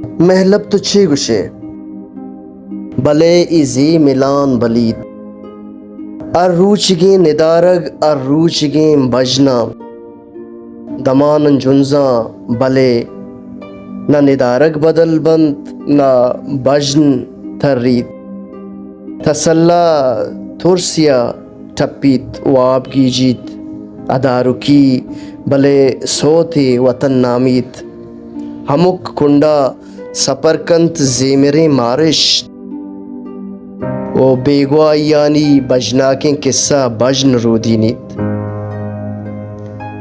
محلب تو چھ گشے بلے ایزی ملان بلید روچگیں ندارگ روچگیں بجنا دمان جنزاں بلے نہ ندارگ بدل بند نہ بجن تھرید تسلا تھرسیا ٹپیت واب گیجیت ادارکی بلے سوتے وطن نامیت ہمک کنڈا سپرکنت زیمریں مارش او بیگوا یعنی بجناکیں قصہ بجن رودینیت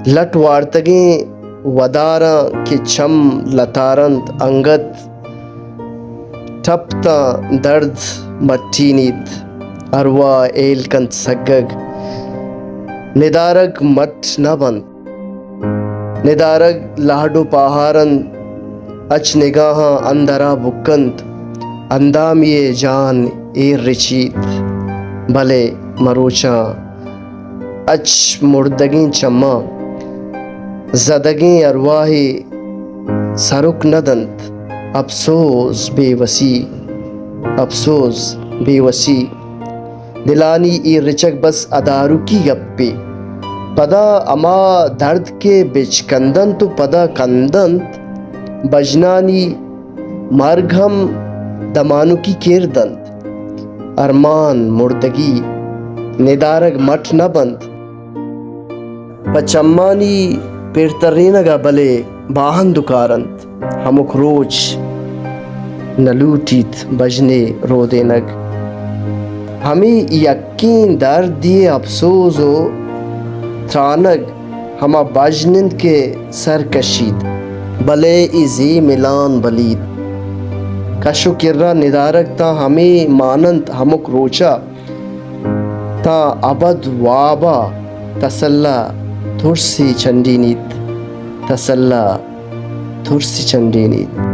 لٹ وارتگیں وداراں کے چھم لتارند انگت ٹپتاں درد مٹینیت اروا ایل کنت سگگ ندارگ مٹ نہ بند ندارگ لاڈو پاہارند اچ نگاہاں اندرا بکند اندامیے جان ایر رچیت بلے مروچاں اچ مردگیں چماں زدگیں ارواحِ سرک ندند افسوس بے وسی افسوس بے وسی دلانی ای رچک بس ادارکی گپے پدا اما درد کے بچ کندن تو پدا کندند بجنانی مرگ ہم دمانو کی کردند ارمان مردگی ندارگ مٹ نہ بند پچمانی پیرترینگا بلے باہن دکارند ہمک روچ نلوٹیت بجنے رودینگ ہمیں یقین درد دیے افسوس و ترانگ ہما بجنند کے سر کشید بلے ایزی ملان بلید کشو کرا ندارگ تا ہمیں مانند ہمک روچا تا ابد وابا تسلا تھرسی چنڈینیت تسلا تھرسی چنڈینیت